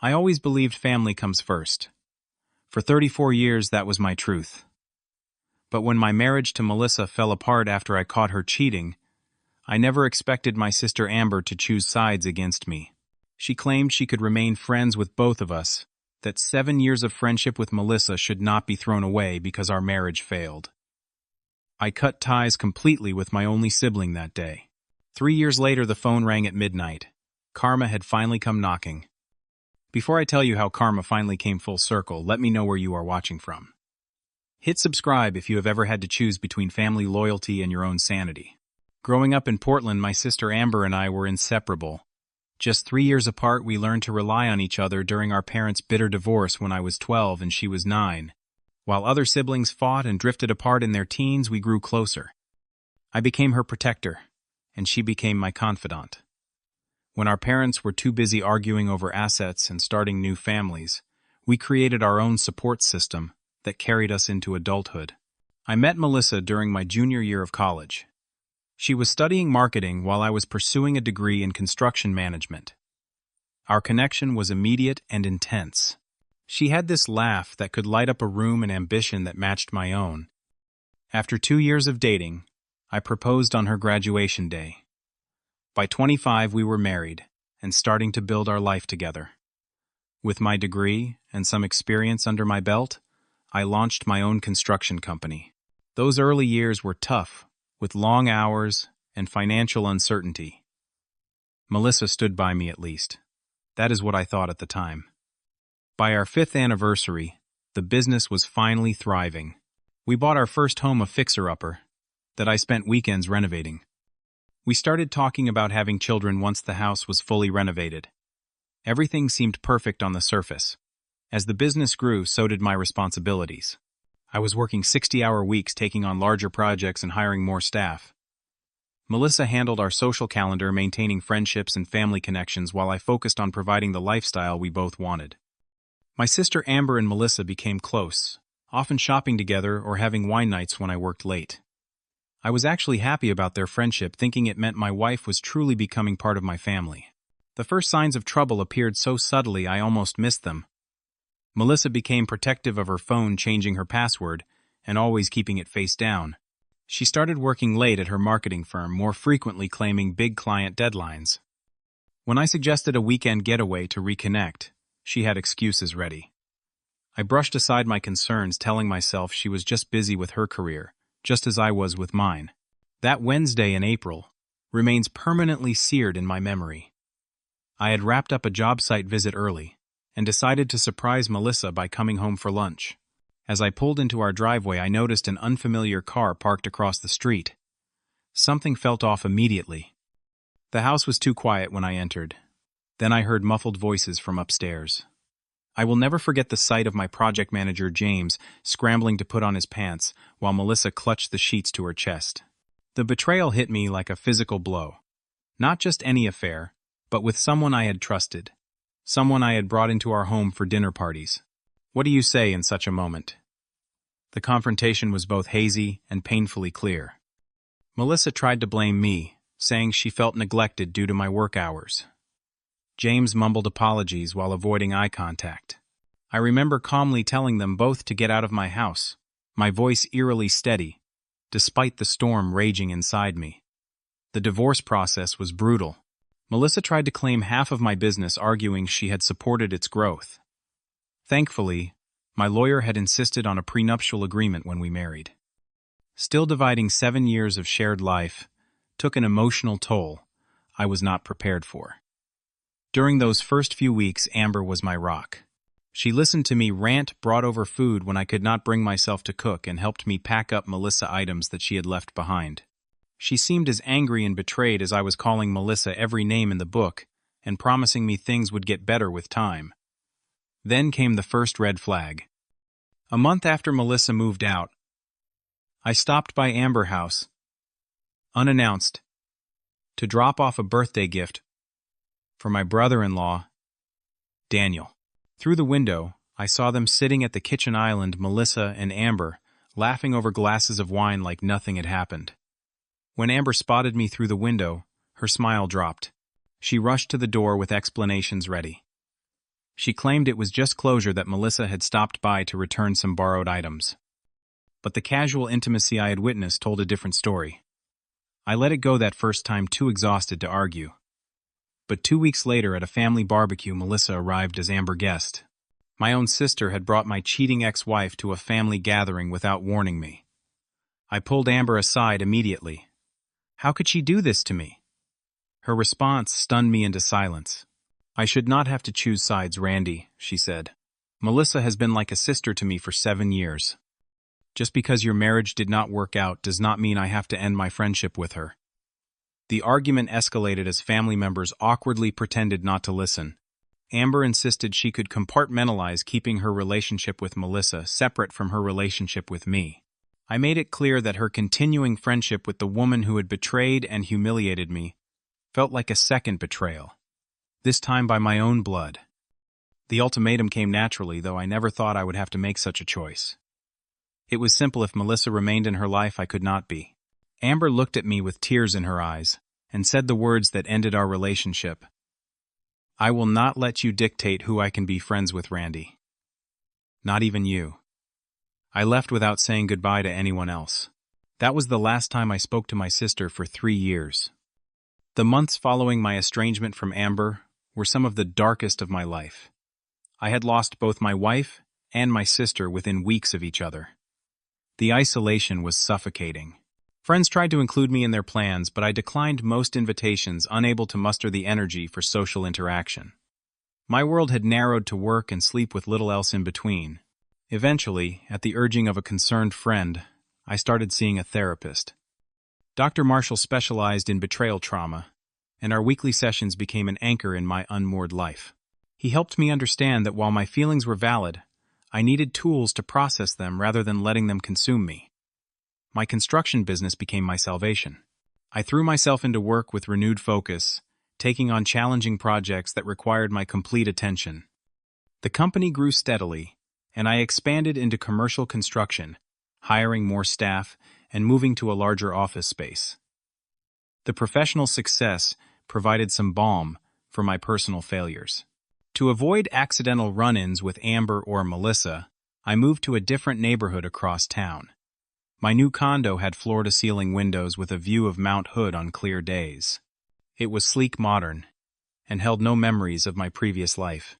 I always believed family comes first. For 34 years, that was my truth. But when my marriage to Melissa fell apart after I caught her cheating, I never expected my sister Amber to choose sides against me. She claimed she could remain friends with both of us, that 7 years of friendship with Melissa should not be thrown away because our marriage failed. I cut ties completely with my only sibling that day. 3 years later, the phone rang at midnight. Karma had finally come knocking. Before I tell you how karma finally came full circle, let me know where you are watching from. Hit subscribe if you have ever had to choose between family loyalty and your own sanity. Growing up in Portland, my sister Amber and I were inseparable. Just 3 years apart, we learned to rely on each other during our parents' bitter divorce when I was 12 and she was 9. While other siblings fought and drifted apart in their teens, we grew closer. I became her protector, and she became my confidant. When our parents were too busy arguing over assets and starting new families, we created our own support system that carried us into adulthood. I met Melissa during my junior year of college. She was studying marketing while I was pursuing a degree in construction management. Our connection was immediate and intense. She had this laugh that could light up a room and ambition that matched my own. After 2 years of dating, I proposed on her graduation day. By 25, we were married and starting to build our life together. With my degree and some experience under my belt, I launched my own construction company. Those early years were tough, with long hours and financial uncertainty. Melissa stood by me at least. That is what I thought at the time. By our 5th anniversary, the business was finally thriving. We bought our first home, a fixer-upper, that I spent weekends renovating. We started talking about having children once the house was fully renovated. Everything seemed perfect on the surface. As the business grew, so did my responsibilities. I was working 60-hour weeks, taking on larger projects and hiring more staff. Melissa handled our social calendar, maintaining friendships and family connections, while I focused on providing the lifestyle we both wanted. My sister Amber and Melissa became close, often shopping together or having wine nights when I worked late. I was actually happy about their friendship, thinking it meant my wife was truly becoming part of my family. The first signs of trouble appeared so subtly I almost missed them. Melissa became protective of her phone, changing her password and always keeping it face down. She started working late at her marketing firm, more frequently claiming big client deadlines. When I suggested a weekend getaway to reconnect, she had excuses ready. I brushed aside my concerns, telling myself she was just busy with her career, just as I was with mine. That Wednesday in April remains permanently seared in my memory. I had wrapped up a job site visit early and decided to surprise Melissa by coming home for lunch. As I pulled into our driveway, I noticed an unfamiliar car parked across the street. Something felt off immediately. The house was too quiet when I entered. Then I heard muffled voices from upstairs. I will never forget the sight of my project manager, James, scrambling to put on his pants while Melissa clutched the sheets to her chest. The betrayal hit me like a physical blow. Not just any affair, but with someone I had trusted. Someone I had brought into our home for dinner parties. What do you say in such a moment? The confrontation was both hazy and painfully clear. Melissa tried to blame me, saying she felt neglected due to my work hours. James mumbled apologies while avoiding eye contact. I remember calmly telling them both to get out of my house, my voice eerily steady, despite the storm raging inside me. The divorce process was brutal. Melissa tried to claim half of my business, arguing she had supported its growth. Thankfully, my lawyer had insisted on a prenuptial agreement when we married. Still dividing 7 years of shared life took an emotional toll I was not prepared for. During those first few weeks, Amber was my rock. She listened to me rant, brought over food when I could not bring myself to cook, and helped me pack up Melissa items that she had left behind. She seemed as angry and betrayed as I was calling Melissa every name in the book and promising me things would get better with time. Then came the first red flag. A month after Melissa moved out, I stopped by Amber House, unannounced, to drop off a birthday gift for my brother-in-law, Daniel. Through the window, I saw them sitting at the kitchen island, Melissa and Amber, laughing over glasses of wine like nothing had happened. When Amber spotted me through the window, her smile dropped. She rushed to the door with explanations ready. She claimed it was just closure that Melissa had stopped by to return some borrowed items. But the casual intimacy I had witnessed told a different story. I let it go that first time, too exhausted to argue. But 2 weeks later at a family barbecue, Melissa arrived as Amber guest. My own sister had brought my cheating ex-wife to a family gathering without warning me. I pulled Amber aside immediately. How could she do this to me? Her response stunned me into silence. I should not have to choose sides, Randy, she said. Melissa has been like a sister to me for 7 years. Just because your marriage did not work out does not mean I have to end my friendship with her. The argument escalated as family members awkwardly pretended not to listen. Amber insisted she could compartmentalize keeping her relationship with Melissa separate from her relationship with me. I made it clear that her continuing friendship with the woman who had betrayed and humiliated me felt like a second betrayal, this time by my own blood. The ultimatum came naturally, though I never thought I would have to make such a choice. It was simple: if Melissa remained in her life, I could not be. Amber looked at me with tears in her eyes and said the words that ended our relationship. I will not let you dictate who I can be friends with, Randy. Not even you. I left without saying goodbye to anyone else. That was the last time I spoke to my sister for 3 years. The months following my estrangement from Amber were some of the darkest of my life. I had lost both my wife and my sister within weeks of each other. The isolation was suffocating. Friends tried to include me in their plans, but I declined most invitations, unable to muster the energy for social interaction. My world had narrowed to work and sleep with little else in between. Eventually, at the urging of a concerned friend, I started seeing a therapist. Dr. Marshall specialized in betrayal trauma, and our weekly sessions became an anchor in my unmoored life. He helped me understand that while my feelings were valid, I needed tools to process them rather than letting them consume me. My construction business became my salvation. I threw myself into work with renewed focus, taking on challenging projects that required my complete attention. The company grew steadily, and I expanded into commercial construction, hiring more staff and moving to a larger office space. The professional success provided some balm for my personal failures. To avoid accidental run-ins with Amber or Melissa, I moved to a different neighborhood across town. My new condo had floor-to-ceiling windows with a view of Mount Hood on clear days. It was sleek, modern, and held no memories of my previous life.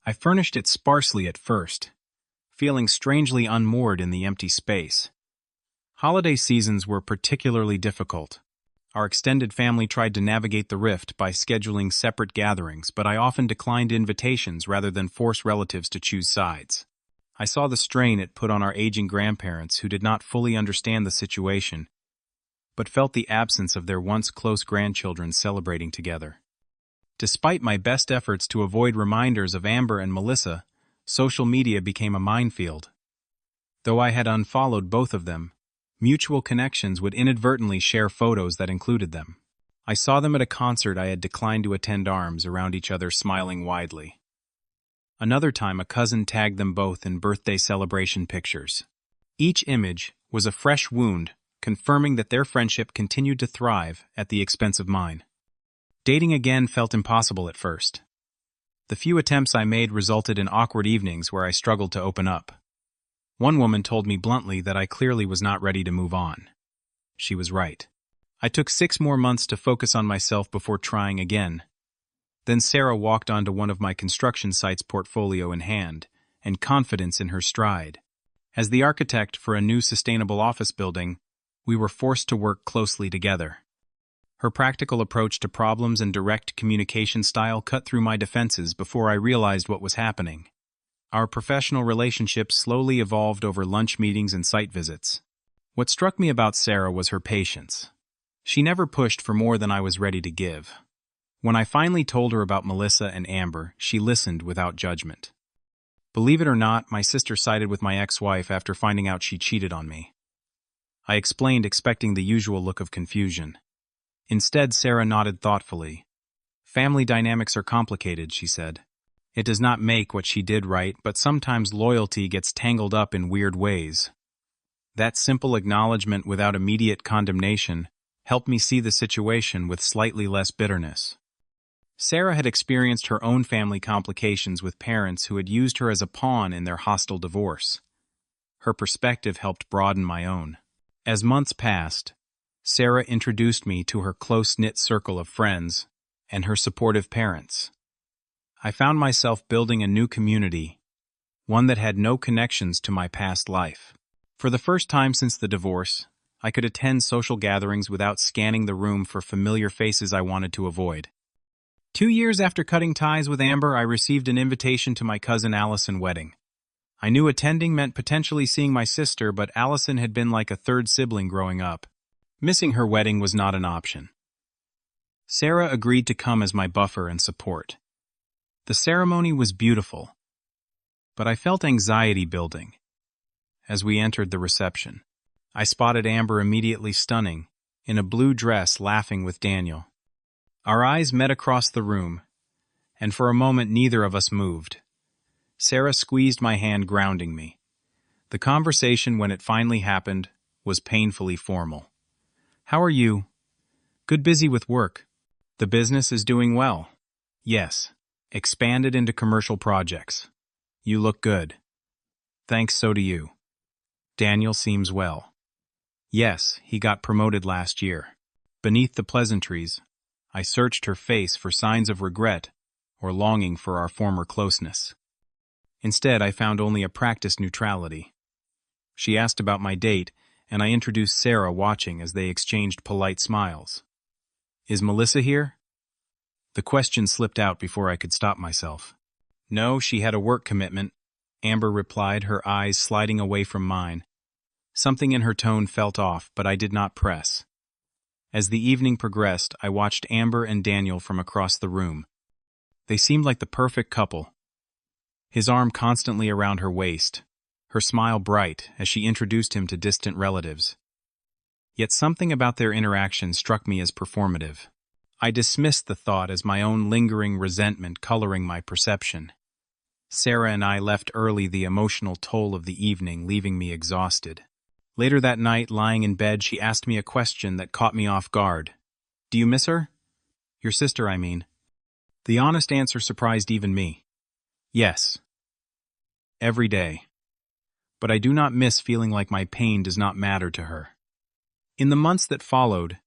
I furnished it sparsely at first, feeling strangely unmoored in the empty space. Holiday seasons were particularly difficult. Our extended family tried to navigate the rift by scheduling separate gatherings, but I often declined invitations rather than force relatives to choose sides. I saw the strain it put on our aging grandparents who did not fully understand the situation, but felt the absence of their once close grandchildren celebrating together. Despite my best efforts to avoid reminders of Amber and Melissa, social media became a minefield. Though I had unfollowed both of them, mutual connections would inadvertently share photos that included them. I saw them at a concert I had declined to attend, arms around each other, smiling widely. Another time, a cousin tagged them both in birthday celebration pictures. Each image was a fresh wound, confirming that their friendship continued to thrive at the expense of mine. Dating again felt impossible at first. The few attempts I made resulted in awkward evenings where I struggled to open up. One woman told me bluntly that I clearly was not ready to move on. She was right. I took 6 more months to focus on myself before trying again. Then Sarah walked onto one of my construction sites, portfolio in hand, and confidence in her stride. As the architect for a new sustainable office building, we were forced to work closely together. Her practical approach to problems and direct communication style cut through my defenses before I realized what was happening. Our professional relationship slowly evolved over lunch meetings and site visits. What struck me about Sarah was her patience. She never pushed for more than I was ready to give. When I finally told her about Melissa and Amber, she listened without judgment. Believe it or not, my sister sided with my ex-wife after finding out she cheated on me. I explained, expecting the usual look of confusion. Instead, Sarah nodded thoughtfully. Family dynamics are complicated, she said. It does not make what she did right, but sometimes loyalty gets tangled up in weird ways. That simple acknowledgement without immediate condemnation helped me see the situation with slightly less bitterness. Sarah had experienced her own family complications with parents who had used her as a pawn in their hostile divorce. Her perspective helped broaden my own. As months passed, Sarah introduced me to her close-knit circle of friends and her supportive parents. I found myself building a new community, one that had no connections to my past life. For the first time since the divorce, I could attend social gatherings without scanning the room for familiar faces I wanted to avoid. 2 years after cutting ties with Amber, I received an invitation to my cousin Allison's wedding. I knew attending meant potentially seeing my sister, but Allison had been like a third sibling growing up. Missing her wedding was not an option. Sarah agreed to come as my buffer and support. The ceremony was beautiful, but I felt anxiety building. As we entered the reception, I spotted Amber immediately stunning, in a blue dress laughing with Daniel. Our eyes met across the room, and for a moment neither of us moved. Sarah squeezed my hand, grounding me. The conversation, when it finally happened, was painfully formal. "How are you?" "Good, busy with work." "The business is doing well." "Yes. Expanded into commercial projects." "You look good." "Thanks, so do you." "Daniel seems well." "Yes, he got promoted last year." Beneath the pleasantries, I searched her face for signs of regret or longing for our former closeness. Instead, I found only a practiced neutrality. She asked about my date, and I introduced Sarah, watching as they exchanged polite smiles. "Is Melissa here?" The question slipped out before I could stop myself. "No, she had a work commitment," Amber replied, her eyes sliding away from mine. Something in her tone felt off, but I did not press. As the evening progressed, I watched Amber and Daniel from across the room. They seemed like the perfect couple. His arm constantly around her waist, her smile bright as she introduced him to distant relatives. Yet something about their interaction struck me as performative. I dismissed the thought as my own lingering resentment coloring my perception. Sarah and I left early, the emotional toll of the evening leaving me exhausted. Later that night, lying in bed, she asked me a question that caught me off guard. "Do you miss her?" "Your sister, I mean." The honest answer surprised even me. "Yes. Every day. But I do not miss feeling like my pain does not matter to her." In the months that followed,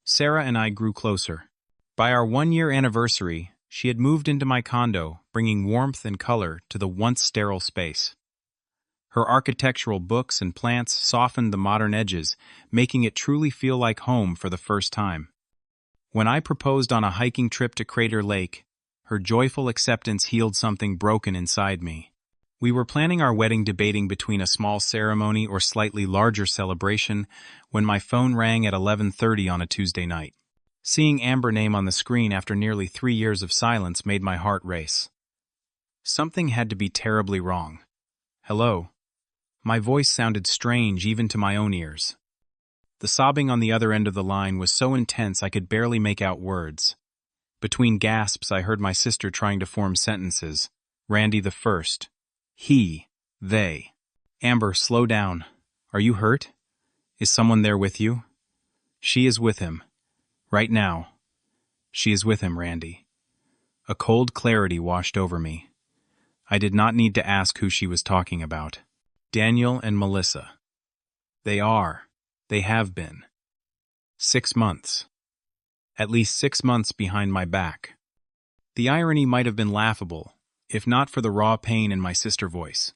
Sarah and I grew closer. By our 1-year anniversary, she had moved into my condo, bringing warmth and color to the once sterile space. Her architectural books and plants softened the modern edges, making it truly feel like home for the first time. When I proposed on a hiking trip to Crater Lake, her joyful acceptance healed something broken inside me. We were planning our wedding, debating between a small ceremony or slightly larger celebration, when my phone rang at 11:30 on a Tuesday night. Seeing Amber's name on the screen after nearly 3 years of silence made my heart race. Something had to be terribly wrong. "Hello." My voice sounded strange even to my own ears. The sobbing on the other end of the line was so intense I could barely make out words. Between gasps, I heard my sister trying to form sentences. "Randy the first. He. They." "Amber, slow down. Are you hurt? Is someone there with you?" "She is with him. Right now. She is with him, Randy." A cold clarity washed over me. I did not need to ask who she was talking about. Daniel and Melissa. They have been. 6 months. At least 6 months behind my back. The irony might have been laughable, if not for the raw pain in my sister's voice.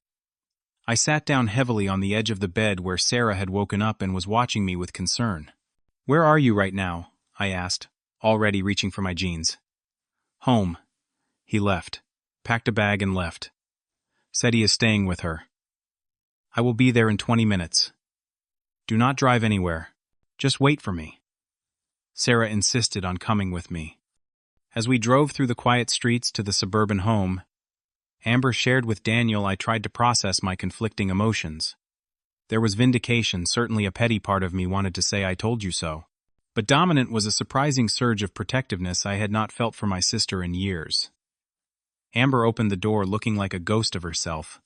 I sat down heavily on the edge of the bed where Sarah had woken up and was watching me with concern. "Where are you right now?" I asked, already reaching for my jeans. "Home." He left, packed a bag and left. Said he is staying with her. "I will be there in 20 minutes. Do not drive anywhere. Just wait for me." Sarah insisted on coming with me. As we drove through the quiet streets to the suburban home, Amber shared with Daniel. I tried to process my conflicting emotions. There was vindication, certainly a petty part of me wanted to say "I told you so." But dominant was a surprising surge of protectiveness I had not felt for my sister in years. Amber opened the door looking like a ghost of herself.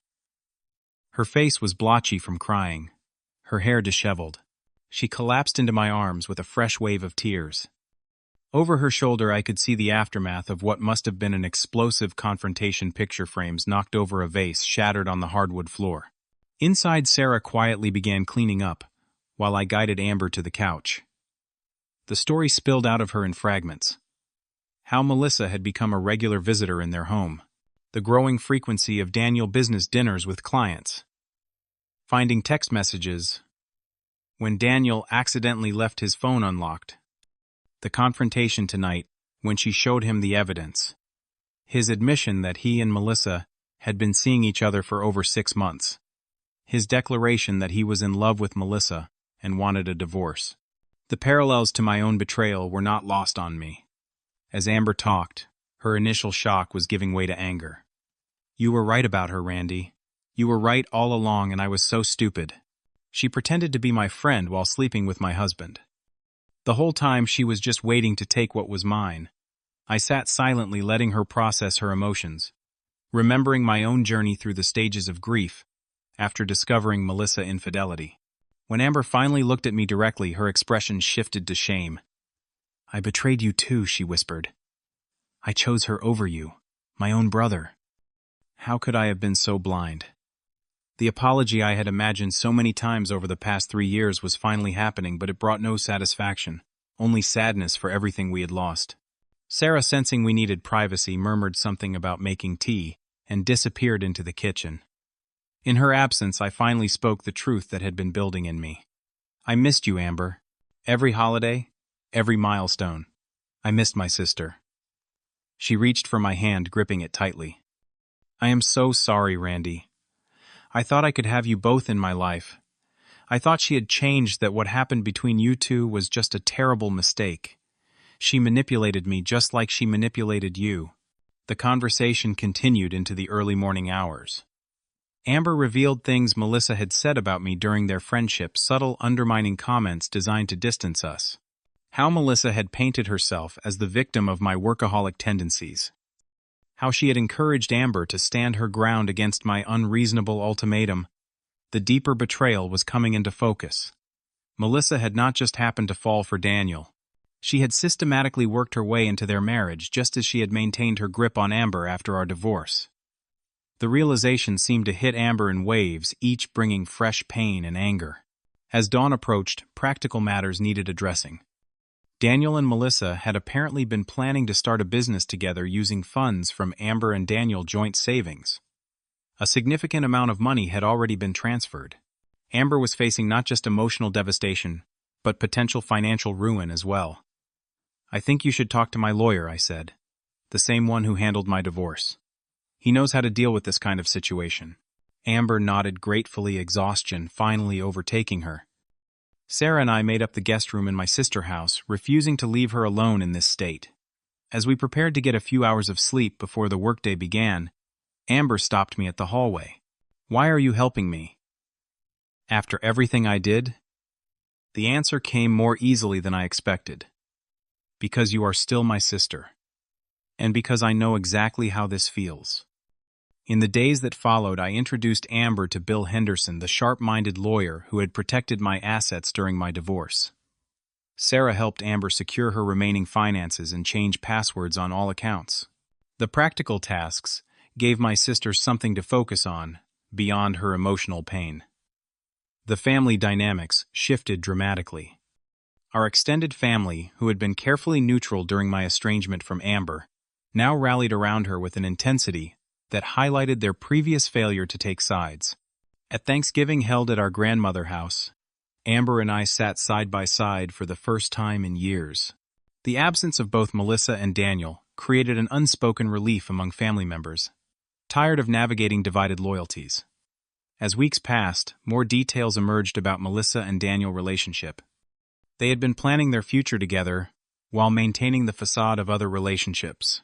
Her face was blotchy from crying, her hair disheveled. She collapsed into my arms with a fresh wave of tears. Over her shoulder, I could see the aftermath of what must have been an explosive confrontation: picture frames knocked over, a vase shattered on the hardwood floor. Inside, Sarah quietly began cleaning up, while I guided Amber to the couch. The story spilled out of her in fragments. How Melissa had become a regular visitor in their home. The growing frequency of Daniel business dinners with clients. Finding text messages when Daniel accidentally left his phone unlocked. The confrontation tonight when she showed him the evidence. His admission that he and Melissa had been seeing each other for over 6 months. His declaration that he was in love with Melissa and wanted a divorce. The parallels to my own betrayal were not lost on me. As Amber talked, her initial shock was giving way to anger. "You were right about her, Randy. You were right all along, and I was so stupid. She pretended to be my friend while sleeping with my husband. The whole time she was just waiting to take what was mine." I sat silently, letting her process her emotions, remembering my own journey through the stages of grief after discovering Melissa's infidelity. When Amber finally looked at me directly, her expression shifted to shame. "I betrayed you too," she whispered. "I chose her over you, my own brother. How could I have been so blind?" The apology I had imagined so many times over the past 3 years was finally happening, but it brought no satisfaction, only sadness for everything we had lost. Sarah, sensing we needed privacy, murmured something about making tea and disappeared into the kitchen. In her absence, I finally spoke the truth that had been building in me. "I missed you, Amber. Every holiday, every milestone. I missed my sister." She reached for my hand, gripping it tightly. "I am so sorry, Randy. I thought I could have you both in my life. I thought she had changed, that what happened between you two was just a terrible mistake. She manipulated me just like she manipulated you." The conversation continued into the early morning hours. Amber revealed things Melissa had said about me during their friendship, subtle, undermining comments designed to distance us. How Melissa had painted herself as the victim of my workaholic tendencies. How she had encouraged Amber to stand her ground against my unreasonable ultimatum. The deeper betrayal was coming into focus. Melissa had not just happened to fall for Daniel. She had systematically worked her way into their marriage, just as she had maintained her grip on Amber after our divorce. The realization seemed to hit Amber in waves, each bringing fresh pain and anger. As dawn approached, practical matters needed addressing. Daniel and Melissa had apparently been planning to start a business together using funds from Amber and Daniel joint savings. A significant amount of money had already been transferred. Amber was facing not just emotional devastation, but potential financial ruin as well. "I think you should talk to my lawyer," I said. "The same one who handled my divorce. He knows how to deal with this kind of situation." Amber nodded gratefully, exhaustion finally overtaking her. Sarah and I made up the guest room in my sister house, refusing to leave her alone in this state. As we prepared to get a few hours of sleep before the workday began, Amber stopped me at the hallway. "Why are you helping me?" "After everything I did?" The answer came more easily than I expected. "Because you are still my sister. And because I know exactly how this feels." In the days that followed, I introduced Amber to Bill Henderson, the sharp-minded lawyer who had protected my assets during my divorce. Sarah helped Amber secure her remaining finances and change passwords on all accounts. The practical tasks gave my sister something to focus on, beyond her emotional pain. The family dynamics shifted dramatically. Our extended family, who had been carefully neutral during my estrangement from Amber, now rallied around her with an intensity that highlighted their previous failure to take sides. At Thanksgiving held at our grandmother house, Amber and I sat side by side for the first time in years. The absence of both Melissa and Daniel created an unspoken relief among family members, tired of navigating divided loyalties. As weeks passed, more details emerged about Melissa and Daniel's relationship. They had been planning their future together while maintaining the facade of other relationships.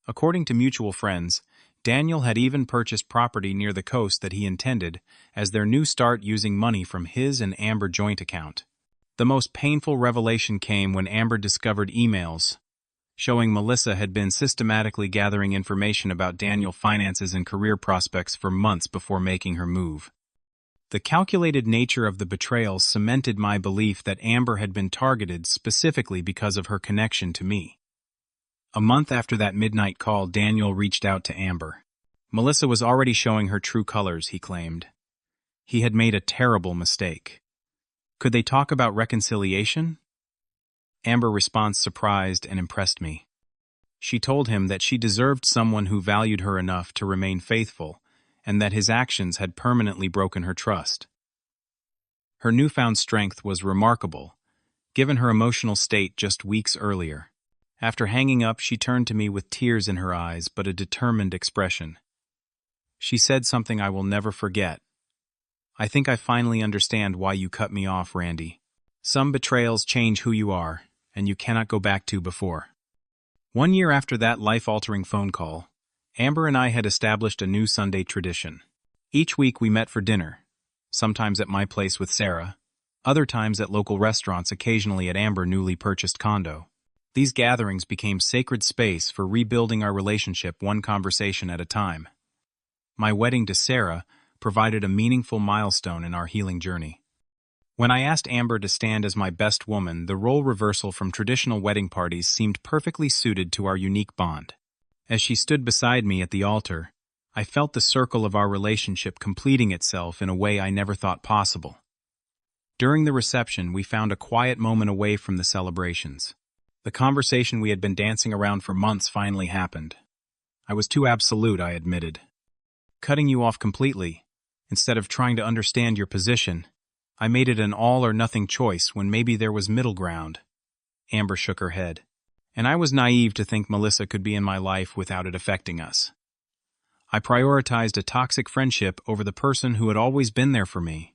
According to mutual friends, Daniel had even purchased property near the coast that he intended as their new start, using money from his and Amber joint account. The most painful revelation came when Amber discovered emails showing Melissa had been systematically gathering information about Daniel's finances and career prospects for months before making her move. The calculated nature of the betrayal cemented my belief that Amber had been targeted specifically because of her connection to me. A month after that midnight call, Daniel reached out to Amber. Melissa was already showing her true colors, he claimed. He had made a terrible mistake. Could they talk about reconciliation? Amber's response surprised and impressed me. She told him that she deserved someone who valued her enough to remain faithful, and that his actions had permanently broken her trust. Her newfound strength was remarkable, given her emotional state just weeks earlier. After hanging up, she turned to me with tears in her eyes but a determined expression. She said something I will never forget. "I think I finally understand why you cut me off, Randy. Some betrayals change who you are, and you cannot go back to before." 1 year after that life-altering phone call, Amber and I had established a new Sunday tradition. Each week we met for dinner, sometimes at my place with Sarah, other times at local restaurants, occasionally at Amber's newly purchased condo. These gatherings became sacred space for rebuilding our relationship one conversation at a time. My wedding to Sarah provided a meaningful milestone in our healing journey. When I asked Amber to stand as my best woman, the role reversal from traditional wedding parties seemed perfectly suited to our unique bond. As she stood beside me at the altar, I felt the circle of our relationship completing itself in a way I never thought possible. During the reception, we found a quiet moment away from the celebrations. The conversation we had been dancing around for months finally happened. I was too absolute, I admitted. Cutting you off completely, instead of trying to understand your position, I made it an all-or-nothing choice when maybe there was middle ground. Amber shook her head. And I was naive to think Melissa could be in my life without it affecting us. I prioritized a toxic friendship over the person who had always been there for me.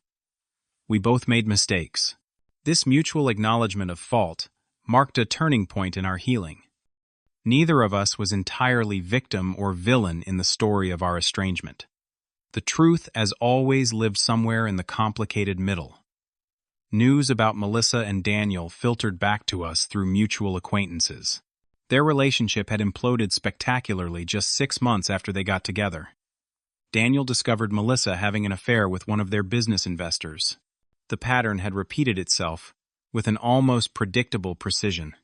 We both made mistakes. This mutual acknowledgement of fault marked a turning point in our healing. Neither of us was entirely victim or villain in the story of our estrangement. The truth, as always, lived somewhere in the complicated middle. News about Melissa and Daniel filtered back to us through mutual acquaintances. Their relationship had imploded spectacularly just 6 months after they got together. Daniel discovered Melissa having an affair with one of their business investors. The pattern had repeated itself with an almost predictable precision.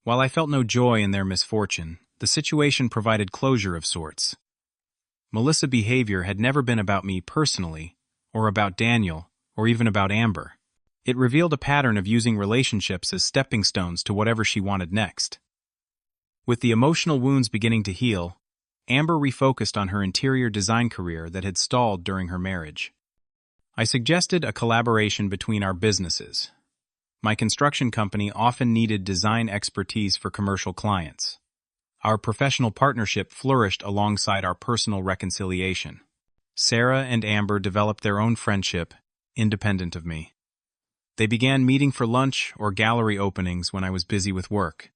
While I felt no joy in their misfortune, the situation provided closure of sorts. Melissa's behavior had never been about me personally, or about Daniel, or even about Amber. It revealed a pattern of using relationships as stepping stones to whatever she wanted next. With the emotional wounds beginning to heal, Amber refocused on her interior design career that had stalled during her marriage. I suggested a collaboration between our businesses. My construction company often needed design expertise for commercial clients. Our professional partnership flourished alongside our personal reconciliation. Sarah and Amber developed their own friendship, independent of me. They began meeting for lunch or gallery openings when I was busy with work.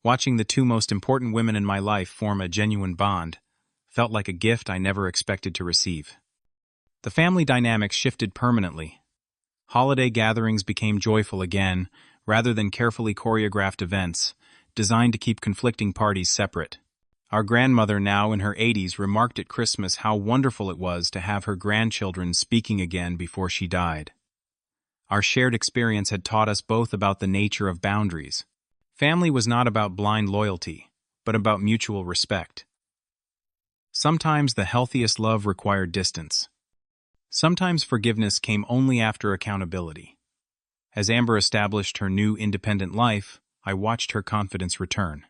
Watching the two most important women in my life form a genuine bond felt like a gift I never expected to receive. The family dynamics shifted permanently. Holiday gatherings became joyful again, rather than carefully choreographed events designed to keep conflicting parties separate. Our grandmother, now in her 80s, remarked at Christmas how wonderful it was to have her grandchildren speaking again before she died. Our shared experience had taught us both about the nature of boundaries. Family was not about blind loyalty, but about mutual respect. Sometimes the healthiest love required distance. Sometimes forgiveness came only after accountability. As Amber established her new independent life, I watched her confidence return.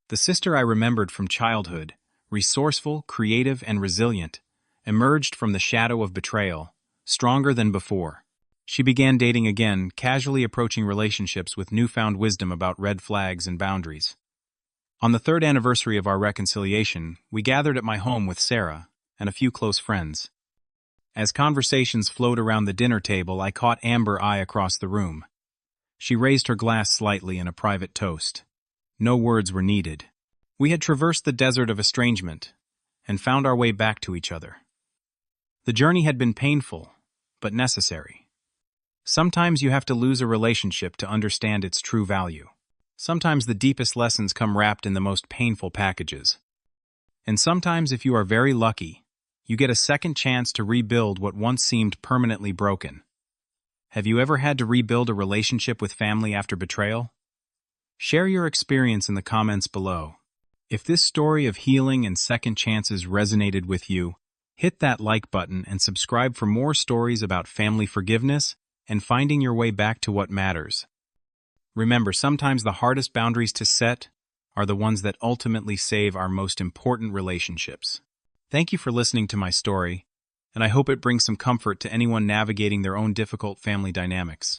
The sister I remembered from childhood, resourceful, creative, and resilient, emerged from the shadow of betrayal, stronger than before. She began dating again, casually approaching relationships with newfound wisdom about red flags and boundaries. On the 3rd anniversary of our reconciliation, we gathered at my home with Sarah and a few close friends. As conversations flowed around the dinner table, I caught Amber's eye across the room. She raised her glass slightly in a private toast. No words were needed. We had traversed the desert of estrangement and found our way back to each other. The journey had been painful, but necessary. Sometimes you have to lose a relationship to understand its true value. Sometimes the deepest lessons come wrapped in the most painful packages. And sometimes, if you are very lucky, You get a second chance to rebuild what once seemed permanently broken. Have you ever had to rebuild a relationship with family after betrayal? Share your experience in the comments below. If this story of healing and second chances resonated with you, hit that like button and subscribe for more stories about family forgiveness and finding your way back to what matters. Remember, sometimes the hardest boundaries to set are the ones that ultimately save our most important relationships. Thank you for listening to my story, and I hope it brings some comfort to anyone navigating their own difficult family dynamics.